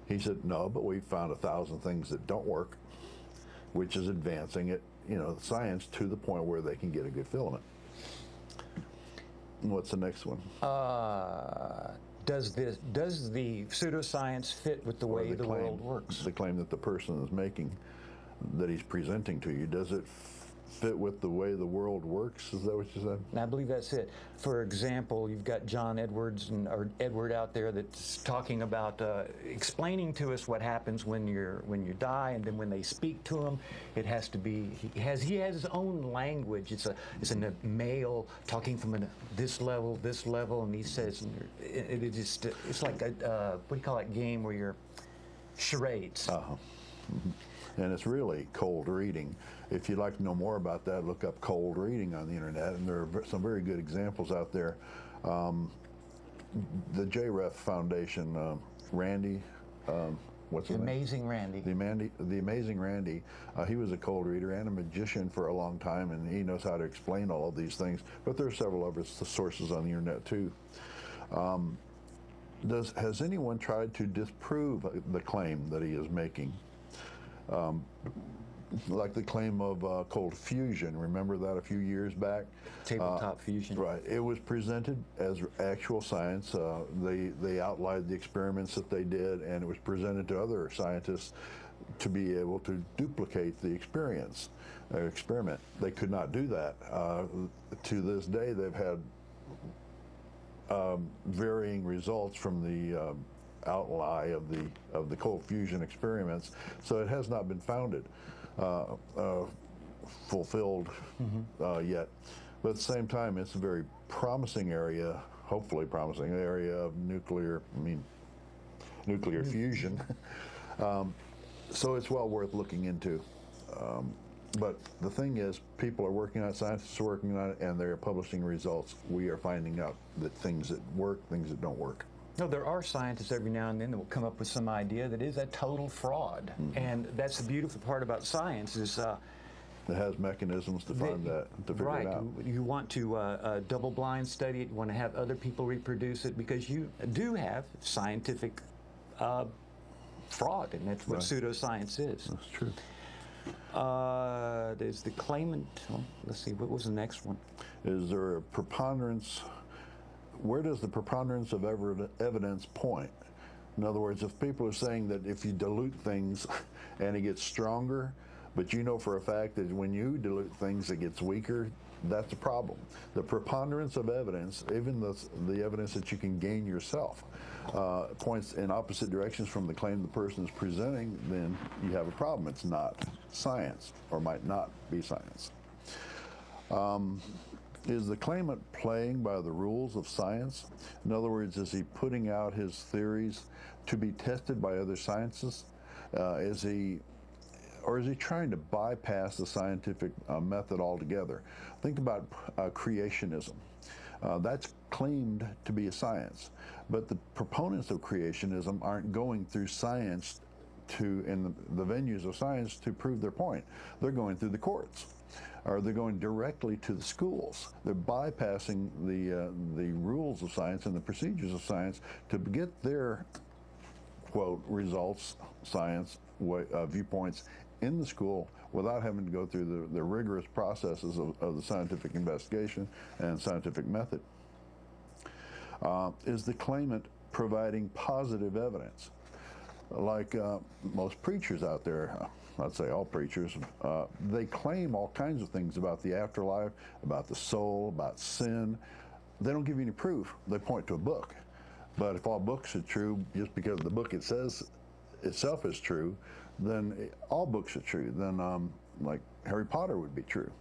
He said, "No, but we've found 1,000 things that don't work," which is advancing it, science to the point where they can get a good filament. And what's the next one? Does the pseudoscience fit with the way the world works? The claim that the person is making, that he's presenting to you, does it fit with the way the world works? Is that what you said? I believe that's it. For example, you've got John Edwards or Edward out there that's talking about explaining to us what happens when you die, and then when they speak to him, it has to be he has his own language. It's a male talking from this level, and he says it's like a what do you call that game where you're charades. And it's really cold reading. If you'd like to know more about that, look up cold reading on the internet, and there are some very good examples out there. The JREF Foundation, Randy, what's his name? Amazing Randy. The Amazing Randy. He was a cold reader and a magician for a long time, and he knows how to explain all of these things. But there are several other sources on the internet too. Has anyone tried to disprove the claim that he is making? Like the claim of cold fusion. Remember that a few years back? Tabletop fusion. Right. It was presented as actual science. They outlined the experiments that they did, and it was presented to other scientists to be able to duplicate the experiment. They could not do that. To this day, they've had varying results from the outline of the cold fusion experiments, so it has not been fulfilled yet. But at the same time, it's a very promising area, hopefully promising area of nuclear fusion. So it's well worth looking into. But the thing is, people are working on it, scientists are working on it, and they're publishing results. We are finding out that things that work, things that don't work. No, there are scientists every now and then that will come up with some idea that is a total fraud. And that's the beautiful part about science is it has mechanisms to find that, to figure it out. You want to double-blind study it, you want to have other people reproduce it, because you do have scientific fraud, and that's what pseudoscience is. That's true. There's the claimant. Well, let's see, what was the next one? Is there a preponderance? Where does the preponderance of evidence point? In other words, if people are saying that if you dilute things and it gets stronger, but you know for a fact that when you dilute things it gets weaker, that's a problem. The preponderance of evidence, even the evidence that you can gain yourself, points in opposite directions from the claim the person is presenting, then you have a problem. It's not science, or might not be science. Is the claimant playing by the rules of science? In other words, is he putting out his theories to be tested by other scientists? Is he trying to bypass the scientific method altogether? Think about creationism. That's claimed to be a science, but the proponents of creationism aren't going through science in the venues of science to prove their point. They're going through the courts. Are they going directly to the schools? They're bypassing the rules of science and the procedures of science to get their, quote, results, science, viewpoints in the school without having to go through the rigorous processes of the scientific investigation and scientific method. Is the claimant providing positive evidence? Like most preachers out there, I'd say all preachers, they claim all kinds of things about the afterlife, about the soul, about sin. They don't give you any proof. They point to a book. But if all books are true, just because the book it says itself is true, then all books are true. Then like Harry Potter would be true.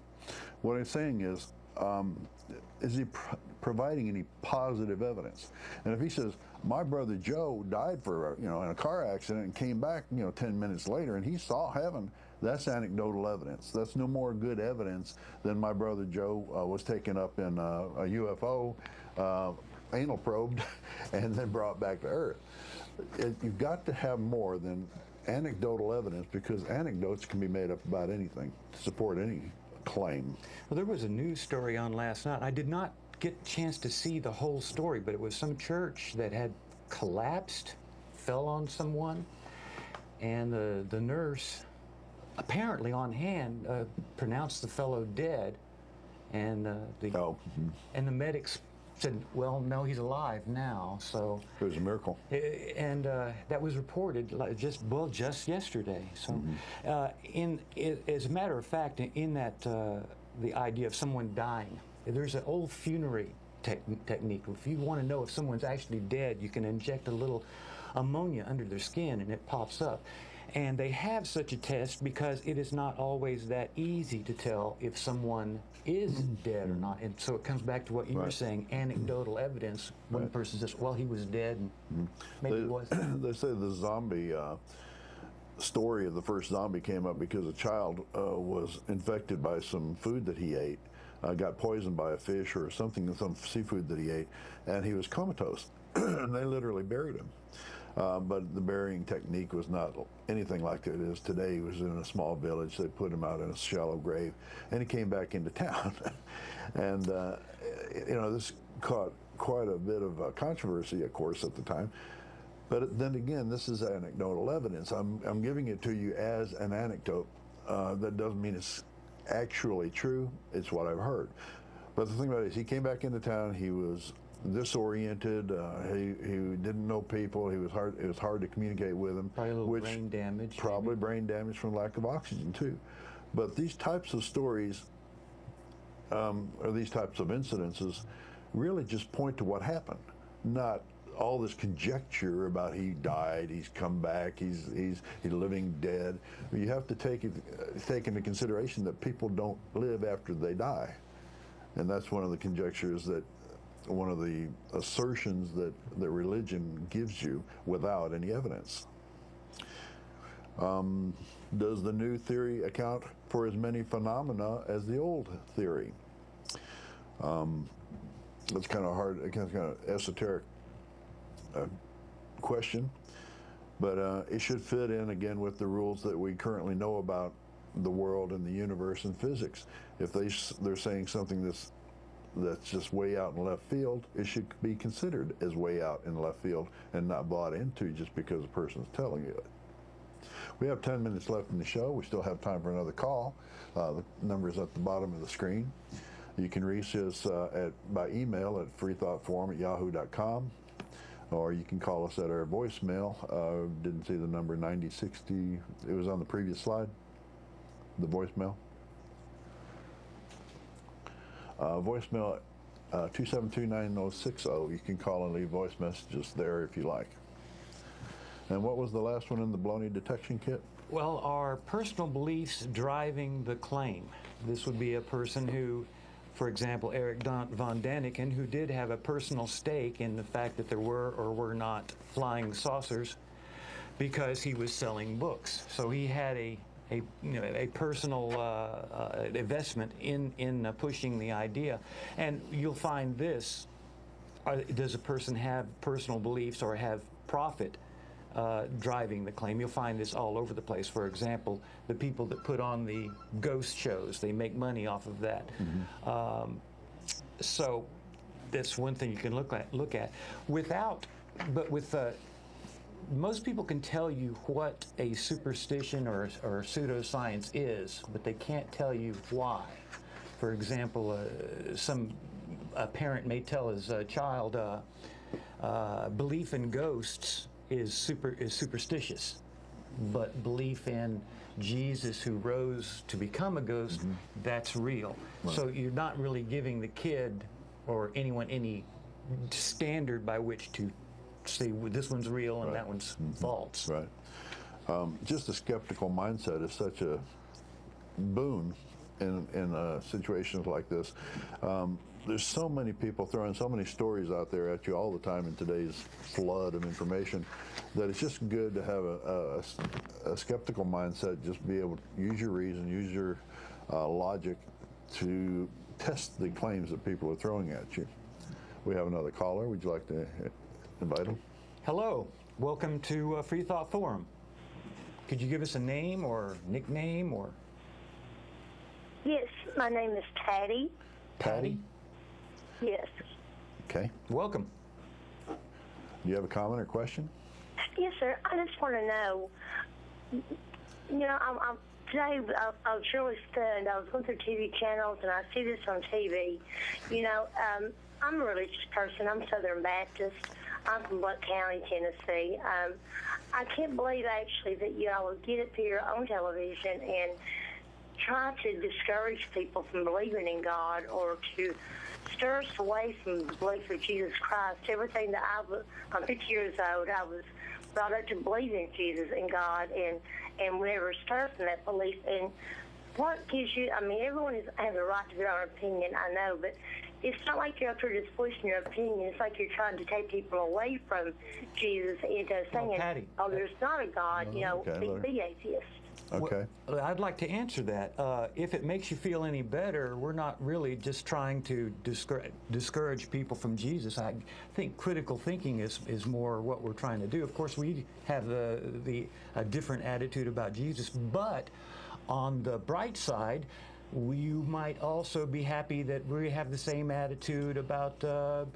What I'm saying is he providing any positive evidence? And if he says, my brother Joe died in a car accident and came back 10 minutes later and he saw heaven, that's anecdotal evidence. That's no more good evidence than my brother Joe was taken up in a UFO, anal probed, and then brought back to Earth. You've got to have more than anecdotal evidence, because anecdotes can be made up about anything to support any claim. Well, there was a news story on last night. I did not get a chance to see the whole story, but it was some church that had collapsed, fell on someone, and the nurse, apparently on hand, pronounced the fellow dead, and the medics said, well, no, he's alive now. So it was a miracle. And that was reported just yesterday. So as a matter of fact, in that the idea of someone dying, there's an old funerary technique. If you want to know if someone's actually dead, you can inject a little ammonia under their skin and it pops up. And they have such a test because it is not always that easy to tell if someone is dead or not. And so it comes back to what you were saying, anecdotal evidence. One person says, well, he was dead, and maybe he was. They say the zombie story of the first zombie came up because a child was infected by some food that he ate, got poisoned by a fish or something, some seafood that he ate, and he was comatose. And they literally buried him. But the burying technique was not anything like it is today. He was in a small village. They put him out in a shallow grave, and he came back into town. And, this caught quite a bit of controversy, of course, at the time. But then again, this is anecdotal evidence. I'm giving it to you as an anecdote. That doesn't mean it's actually true. It's what I've heard. But the thing about it is, he came back into town. He was disoriented. He didn't know people. It was hard to communicate with him. Probably a little brain damage. Probably brain damage from lack of oxygen too. But these types of stories, or these types of incidences, really just point to what happened, not all this conjecture about he died, he's come back, he's living dead. You have to take into consideration that people don't live after they die, and that's one of the conjectures that. One of the assertions that religion gives you without any evidence. Does the new theory account for as many phenomena as the old theory? That's kind of hard, kind of esoteric question, but it should fit in again with the rules that we currently know about the world and the universe and physics. If they're saying something that's just way out in left field, it should be considered as way out in left field and not bought into just because a person is telling you it. We have 10 minutes left in the show. We still have time for another call. The number is at the bottom of the screen. You can reach us by email at freethoughtforum@yahoo.com, or you can call us at our voicemail. Didn't see the number 9060. It was on the previous slide, the voicemail. Voicemail 272-9060. You can call and leave voice messages there if you like. And what was the last one in the baloney detection kit? Well, are personal beliefs driving the claim? This would be a person who, for example, Eric von Daniken, who did have a personal stake in the fact that there were or were not flying saucers because he was selling books. So he had a personal investment in pushing the idea. And you'll find this, does a person have personal beliefs or have profit driving the claim. You'll find this all over the place. For example, the people that put on the ghost shows, they make money off of that. So that's one thing you can look at. Most people can tell you what a superstition or pseudoscience is, but they can't tell you why. For example, a parent may tell his child belief in ghosts is superstitious, but belief in Jesus who rose to become a ghost, that's real. Right. So you're not really giving the kid or anyone any standard by which to say, well, this one's real and that one's false. Right. Just a skeptical mindset is such a boon in situations like this. There's so many people throwing so many stories out there at you all the time in today's flood of information that it's just good to have a skeptical mindset, just be able to use your reason, use your logic to test the claims that people are throwing at you. We have another caller. Would you like to invite him? Hello. Welcome to Freethought Forum. Could you give us a name or nickname or? Yes, my name is Patty. Patty? Yes. Okay. Welcome. Do you have a comment or question? Yes, sir. I just want to know, today I was really stunned. I was going through TV channels and I see this on TV. I'm a religious person. I'm Southern Baptist. I'm from Buck County, Tennessee. I can't believe actually that y'all would get up here on television and try to discourage people from believing in God or to stir us away from the belief of Jesus Christ. Everything that I'm 50 years old, I was brought up to believe in Jesus and God, and we never stirred from that belief. And what gives you, everyone has a right to their own opinion, I know, but it's not like you're up here just voicing your opinion. It's like you're trying to take people away from Jesus into saying, Patty, there's not a God, be atheist. Okay. Well, I'd like to answer that. If it makes you feel any better, we're not really just trying to discourage people from Jesus. I think critical thinking is more what we're trying to do. Of course, we have a different attitude about Jesus, but on the bright side, you might also be happy that we have the same attitude about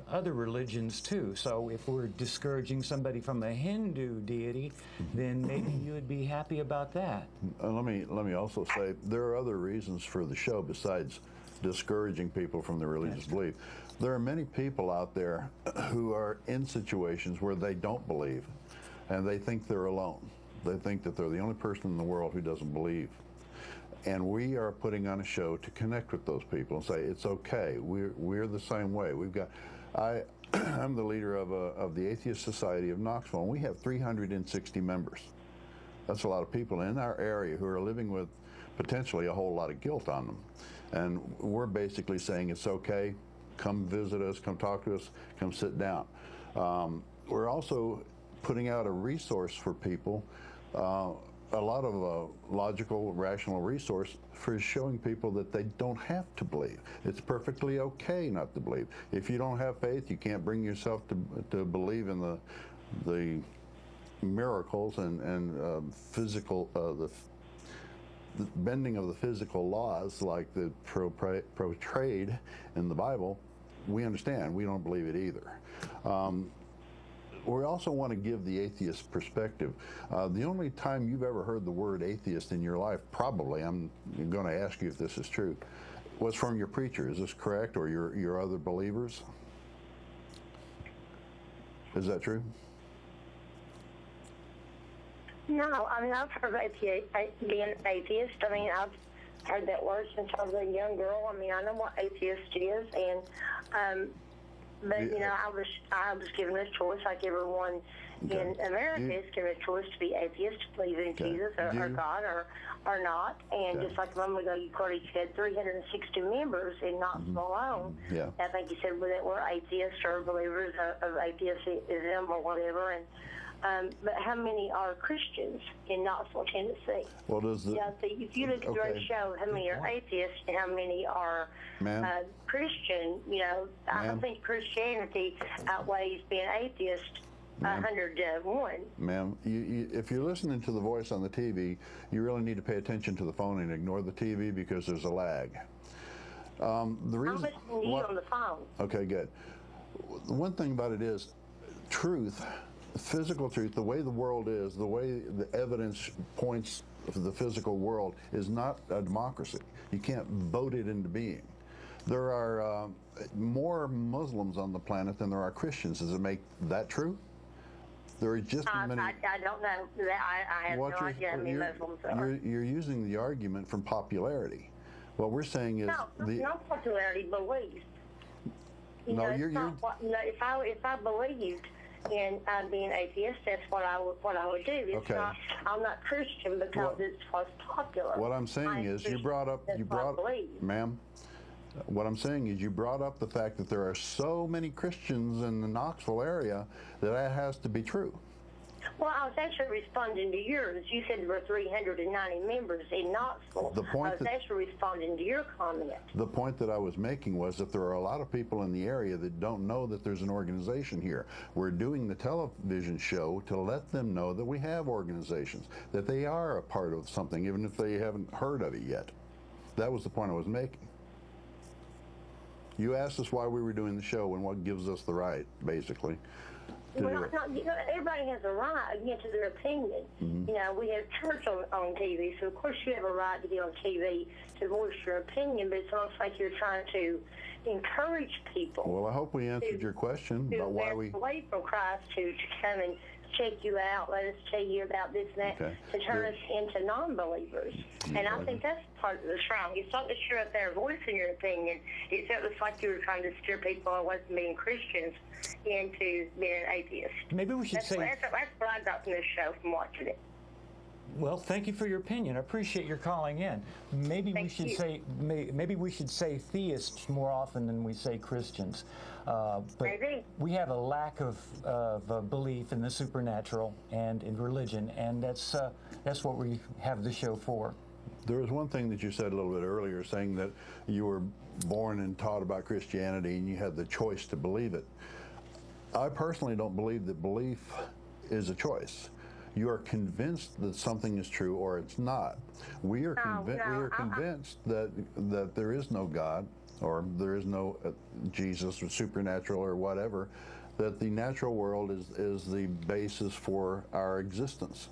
other religions too. So if we're discouraging somebody from a Hindu deity, then maybe you would be happy about that. Let me also say there are other reasons for the show besides discouraging people from the religious belief. There are many people out there who are in situations where they don't believe, and they think they're alone. They think that they're the only person in the world who doesn't believe. And we are putting on a show to connect with those people and say it's okay. We're the same way. I'm the leader of the Atheist Society of Knoxville, and we have 360 members. That's a lot of people in our area who are living with potentially a whole lot of guilt on them. And we're basically saying it's okay. Come visit us. Come talk to us. Come sit down. We're also putting out a resource for people. A lot of logical, rational resource for showing people that they don't have to believe. It's perfectly okay not to believe. If you don't have faith, you can't bring yourself to believe in the miracles and physical, the bending of the physical laws like the portrayed in the Bible. We understand. We don't believe it either. We also want to give the atheist perspective. The only time you've ever heard the word atheist in your life, probably, I'm going to ask you if this is true, was from your preacher. Is this correct, or your other believers? Is that true? No, I've heard being an atheist. I've heard that word since I was a young girl. I know what atheist is, and but I was given a choice, like everyone in America is given a choice to be atheist, to believe in Jesus or God or not. And just like a moment ago, you already said 360 members in Knoxville alone. Yeah. I think you said that we're atheists or believers of atheism or whatever. And but how many are Christians in Knoxville, Tennessee? Well, does the if you look at the ratio, how many are atheists and how many are Christian? I think Christianity outweighs being atheist 101. Ma'am, if you're listening to the voice on the TV, you really need to pay attention to the phone and ignore the TV because there's a lag. The reason, I'm listening to you on the phone. Okay, good. The one thing about it is truth, physical truth, the way the world is, the way the evidence points to the physical world is not a democracy. You can't vote it into being. There are more Muslims on the planet than there are Christians. Does it make that true? There are just as many. I don't know. I have no idea how many Muslims are. You're using the argument from popularity. What we're saying is not popularity, belief. If I believed in being atheist, that's what I would do. It's not. I'm not Christian because it's what's popular. What I'm saying is, ma'am. What I'm saying is, you brought up the fact that there are so many Christians in the Knoxville area that has to be true. Well, I was actually responding to yours. You said there were 390 members in Knoxville. I was actually responding to your comment. The point that I was making was that there are a lot of people in the area that don't know that there's an organization here. We're doing the television show to let them know that we have organizations, that they are a part of something, even if they haven't heard of it yet. That was the point I was making. You asked us why we were doing the show and what gives us the right, basically. Well, everybody has a right, again, to their opinion. Mm-hmm. We have church on TV, so of course you have a right to be on TV to voice your opinion, but it's almost like you're trying to encourage people. Well, I hope we answered your question about why we away from Christ to come and check you out, let us tell you about this and that, to turn us into non-believers. And I think that's part of the wrong. It's not that you're up there voicing your opinion. It looks like you were trying to steer people away from being Christians into being an atheist. Maybe we should that's say... That's what I got from this show, from watching it. Well, thank you for your opinion. I appreciate your calling in. Maybe we should say theists more often than we say Christians. But maybe. We have a lack of belief in the supernatural and in religion, and that's what we have the show for. There was one thing that you said a little bit earlier, saying that you were born and taught about Christianity and you had the choice to believe it. I personally don't believe that belief is a choice. You are convinced that something is true or it's not. We are convinced that there is no God or there is no Jesus or supernatural or whatever, that the natural world is the basis for our existence.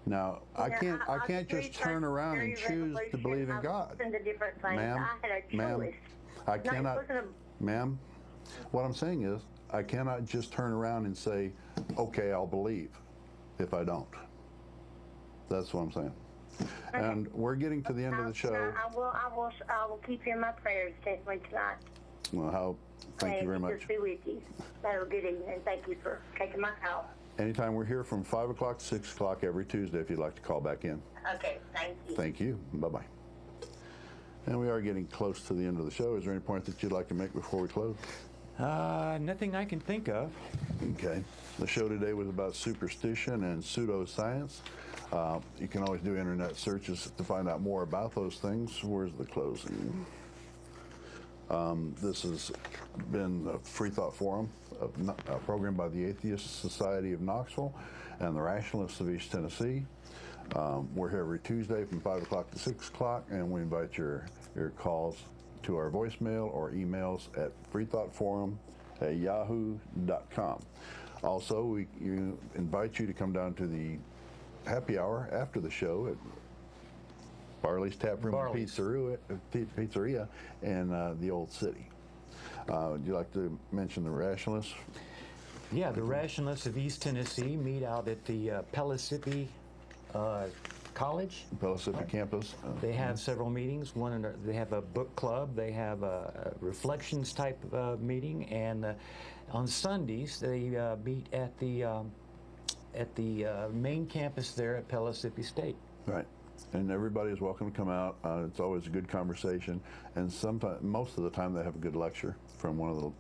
Now, I can't just turn around and choose to believe in God. Ma'am, what I'm saying is, I cannot just turn around and say, okay, I'll believe if I don't. That's what I'm saying. Okay. And we're getting to the end of the show. I will keep you in my prayers definitely tonight. Well, thank you very much. Just be with you. Have a good evening. Thank you for taking my call. Anytime, we're here from 5 o'clock to 6 o'clock every Tuesday if you'd like to call back in. Okay, thank you. Thank you. Bye-bye. And we are getting close to the end of the show. Is there any point that you'd like to make before we close? Nothing I can think of. Okay. The show today was about superstition and pseudoscience. You can always do internet searches to find out more about those things. Where's the closing? This has been a Freethought Forum, a program by the Atheist Society of Knoxville and the Rationalists of East Tennessee. We're here every Tuesday from 5 o'clock to 6 o'clock, and we invite your calls to our voicemail or emails at freethoughtforum@yahoo.com. Also, we invite you to come down to the happy hour after the show at Barley's Tap Room and Pizzeria in the Old City. Would you like to mention the Rationalists? Yeah, the Rationalists of East Tennessee meet out at the Pellissippi College. Pellissippi campus. They have several meetings. They have a book club. They have a reflections type meeting, and on Sundays they meet at the main campus there at Pellissippi State. Right. And everybody is welcome to come out. It's always a good conversation, and most of the time they have a good lecture from one of the